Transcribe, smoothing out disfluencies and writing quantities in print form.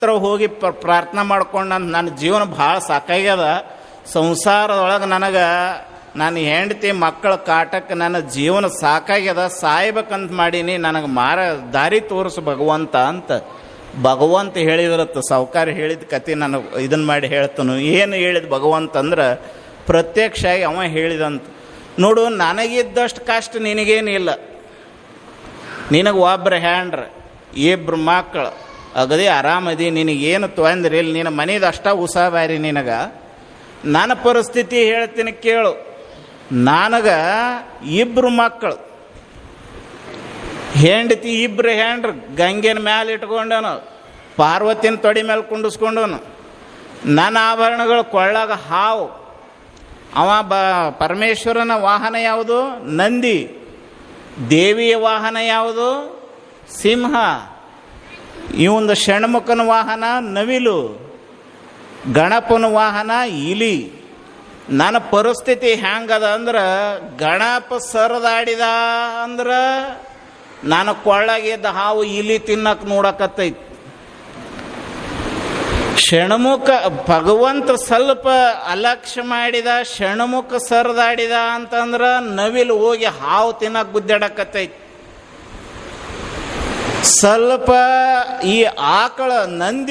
ಹತ್ರ ಹೋಗಿ ಪ್ರಾರ್ಥನೆ ಮಾಡ್ಕೊಂಡು ನನ್ನ ಜೀವನ ಭಾಳ ಸಾಕಾಗ್ಯದ. ಸಂಸಾರದೊಳಗೆ ನನಗೆ ನನ್ನ ಹೆಂಡತಿ ಮಕ್ಕಳ ಕಾಟಕ್ಕೆ ನನ್ನ ಜೀವನ ಸಾಕಾಗ್ಯದ, ಸಾಯ್ಬೇಕಂತ ಮಾಡೀನಿ, ನನಗೆ ದಾರಿ ತೋರಿಸು ಭಗವಂತ ಅಂತ ಭಗವಂತ ಹೇಳಿದ್ರತ್ತ. ಸಾವುಕಾರ ಹೇಳಿದ ಕತೆ ನನಗೆ ಇದನ್ನು ಮಾಡಿ ಹೇಳ್ತಾನು. ಏನು ಹೇಳಿದ ಭಗವಂತ ಅಂದ್ರೆ ಪ್ರತ್ಯಕ್ಷ ಆಗಿ ಅವ ಹೇಳಿದಂತ. ನೋಡು, ನನಗಿದ್ದಷ್ಟು ಕಷ್ಟ ನಿನಗೇನಿಲ್ಲ. ನಿನಗೆ ಒಬ್ಬರು ಹ್ಯಾಂಡ್ರ, ಇಬ್ಬರು ಮಕ್ಕಳು, ಅಗದಿ ಆರಾಮದಿ, ನಿನಗೇನು ತೊಂದ್ರೆ ಇಲ್ಲ, ನಿನ್ನ ಮನೇದು ಅಷ್ಟ ಉಸಾಬಾರಿ ನಿನಗೆ. ನನ್ನ ಪರಿಸ್ಥಿತಿ ಹೇಳ್ತೀನಿ ಕೇಳು. ನನಗೆ ಇಬ್ಬರು ಮಕ್ಕಳು, ಹೆಂಡತಿ ಇಬ್ಬರು ಹ್ಯಾಂಡ್ರು, ಗಂಗೆನ ಮ್ಯಾಲೆ ಇಟ್ಕೊಂಡನು, ಪಾರ್ವತಿನ ತೊಡಿ ಮೇಲೆ ಕುಂಡಿಸ್ಕೊಂಡವನು. ನನ್ನ ಆಭರಣಗಳು ಕೊಳ್ಳಾಗ ಹಾವು. ಅವ ಪರಮೇಶ್ವರನ ವಾಹನ ಯಾವುದು? ನಂದಿ. ದೇವಿಯ ವಾಹನ ಯಾವುದು? ಸಿಂಹ. ಇವಂದು ಷಣ್ಮುಖನ ವಾಹನ ನವಿಲು. ಗಣಪನ ವಾಹನ ಇಲಿ. ನನ್ನ ಪರಿಸ್ಥಿತಿ ಹೆಂಗದ ಅಂದ್ರೆ, ಗಣಪ ಸರದಾಡಿದ ಅಂದ್ರೆ ನಾನು ಕೊಳ್ಳಾಗಿದ್ದ ಹಾವು ಇಲಿ ತಿನ್ನಕ್ಕೆ ನೋಡಕತ್ತೈತಿ. ಷಣ್ಮುಖ ಭಗವಂತ ಸ್ವಲ್ಪ ಅಲಕ್ಷ್ಯ ಮಾಡಿದ, ಷಣ್ಮುಖ ಸರದಾಡಿದ ಅಂತಂದ್ರೆ ನವಿಲು ಹೋಗಿ ಹಾವು ತಿನ್ನಕ್ಕೆ ಗುದ್ದಾಡಕತ್ತೈತಿ. ಸ್ವಲ್ಪ ಈ ಆಕಳ ನಂದಿ